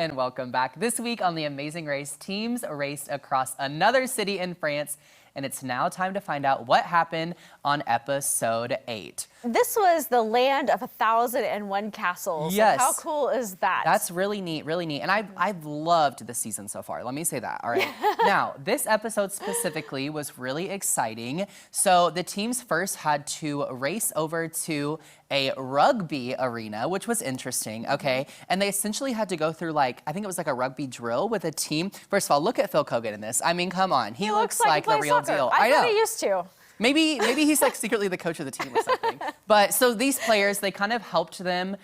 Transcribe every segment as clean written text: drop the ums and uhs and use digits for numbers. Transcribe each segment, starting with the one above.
And welcome back. This week on The Amazing Race, teams raced across another city in France, and it's now time to find out what happened on episode 8. This was the land of 1,001 castles. Yes. Like, how cool is that? That's really neat, really neat. And I've loved this season so far. Let me say that, all right? Now, this episode specifically was really exciting. So the teams first had to race over to a rugby arena, which was interesting, okay? And they essentially had to go through, like, I think it was like a rugby drill with a team. First of all, look at Phil Kogan in this. I mean, come on. He looks like the real deal. I know. thought he used to. Maybe he's like secretly the coach of the team or something. But so these players, they kind of helped them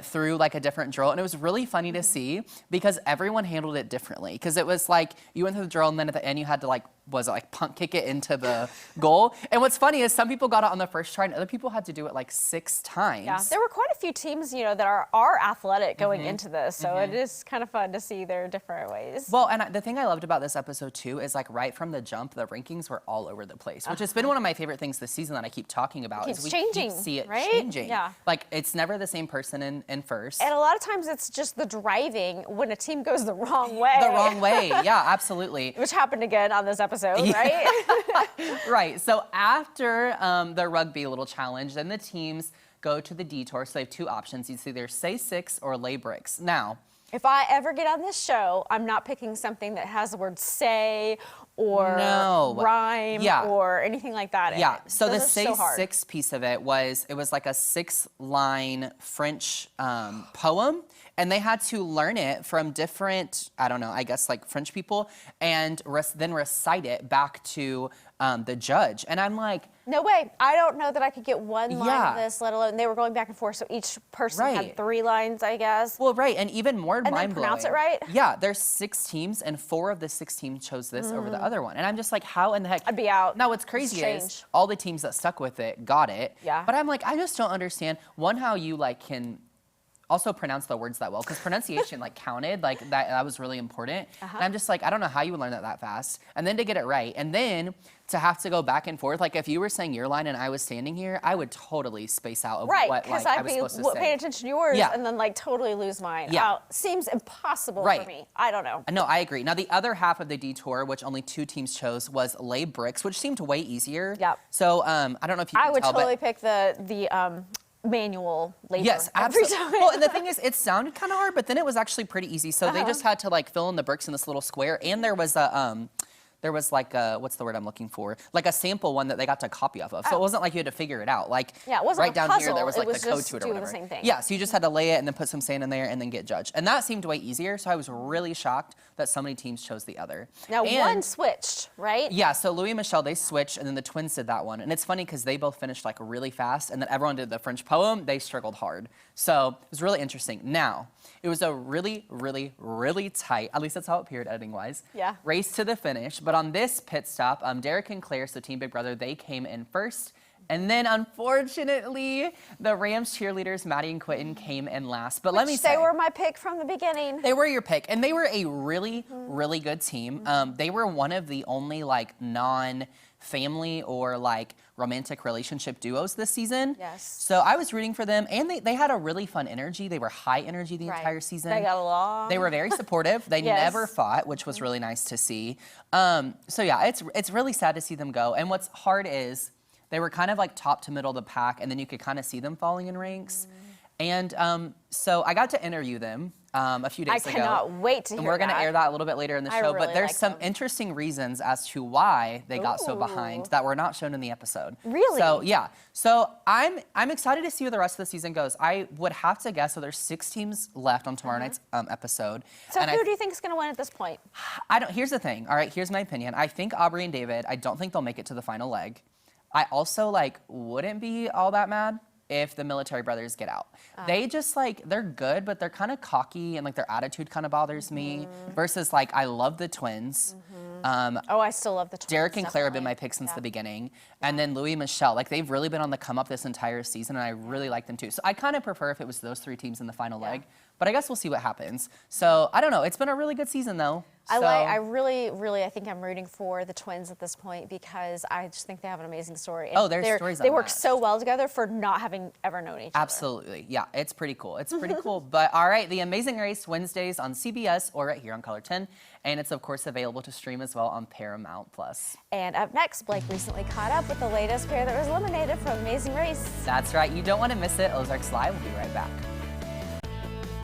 through like a different drill. And it was really funny to see because everyone handled it differently. Because it was like you went through the drill and then at the end you had to like, was it like punt kick it into the goal? And what's funny is some people got it on the first try and other people had to do it like 6 times. Yeah, there were quite a few teams, you know, that are athletic going into this. So it is kind of fun to see their different ways. Well, and the thing I loved about this episode too is like right from the jump, the rankings were all over the place, which has been one of my favorite things this season that I keep talking about. Keeps is we changing, keep see it right? changing. Yeah. Like it's never the same person in first. And a lot of times it's just the driving when a team goes the wrong way. The wrong way, yeah, absolutely. Which happened again on this episode, right? Right, so after the rugby little challenge, then the teams go to the Detour. So they have 2 options. It's either say 6 or lay bricks. Now, if I ever get on this show, I'm not picking something that has the word say or rhyme or anything like that. Yeah, so the Those say are so hard. 6 piece of it was like a 6-line French poem. And they had to learn it from different, I don't know, I guess like French people, and then recite it back to the judge. And I'm like, no way. I don't know that I could get one line of this, let alone they were going back and forth. So each person had 3 lines, I guess. Well, right. And even more mind-blowing. And then pronounce it right? Yeah, there's 6 teams and 4 of the 6 teams chose this over the other one. And I'm just like, how in the heck? I'd be out. Now, what's crazy is all the teams that stuck with it got it. Yeah. But I'm like, I just don't understand, one, how you like can also pronounce the words that well, because pronunciation like counted, like that was really important. And I'm just like, I don't know how you would learn that fast. And then to get it right, and then to have to go back and forth, like if you were saying your line and I was standing here, I would totally space out of what like, I was supposed to say. Paying attention to yours and then like totally lose mine. Yeah. Seems impossible for me. I don't know. No, I agree. Now the other half of the Detour, which only 2 teams chose, was lay bricks, which seemed way easier. Yep. So I don't know if you can tell, I would totally pick the manual labor. Yes, absolutely. Well, and the thing is, it sounded kind of hard, but then it was actually pretty easy. So they just had to like fill in the bricks in this little square, and there was like a, what's the word I'm looking for? Like a sample one that they got to copy off of. So it wasn't like you had to figure it out. Like it wasn't right down here, there was like the code to it or whatever. The same thing. Yeah, so you just had to lay it and then put some sand in there and then get judged. And that seemed way easier. So I was really shocked that so many teams chose the other. Now one switched, right? Yeah, so Louis and Michelle, they switched, and then the twins did that one. And it's funny because they both finished like really fast, and then everyone did the French poem. They struggled hard. So it was really interesting. Now, it was a really, really, really tight, at least that's how it appeared editing-wise, race to the finish. But on this pit stop, Derek and Claire, so Team Big Brother, they came in first. And then, unfortunately, the Rams cheerleaders, Maddie and Quentin, came in last. But let me say, they were my pick from the beginning. They were your pick, and they were a really, really good team. They were one of the only like non-family or like romantic relationship duos this season. Yes. So I was rooting for them, and they had a really fun energy. They were high energy the entire season. They got along. They were very supportive. They never fought, which was really nice to see. So yeah, it's really sad to see them go. And what's hard is they were kind of like top to middle of the pack, and then you could kind of see them falling in ranks. And so I got to interview them a few days ago. I cannot wait to hear that. And we're going to air that a little bit later in the show. Really but there's some interesting reasons as to why they got so behind that were not shown in the episode. Really? So yeah. So I'm excited to see where the rest of the season goes. I would have to guess, so there's 6 teams left on tomorrow night's episode. So who do you think is going to win at this point? Here's the thing. All right, here's my opinion. I think Aubrey and David, I don't think they'll make it to the final leg. I also wouldn't be all that mad if the military brothers get out. They just they're good, but they're kind of cocky and their attitude kind of bothers me versus I love the twins. I still love the twins. Derek and Claire have been my pick since the beginning. And then Louis and Michelle, they've really been on the come up this entire season, and I really like them too. So I kind of prefer if it was those 3 teams in the final leg. But I guess we'll see what happens. So I don't know. It's been a really good season, though. I really think I'm rooting for the twins at this point because I just think they have an amazing story. And their stories they work so well together for not having ever known each other. Absolutely. Yeah, it's pretty cool. It's pretty cool. But all right, The Amazing Race Wednesdays on CBS or right here on Color 10. And it's, of course, available to stream as well on Paramount+. And up next, Blake recently caught up with the latest pair that was eliminated from Amazing Race. That's right. You don't want to miss it. Ozarks Live will be right back.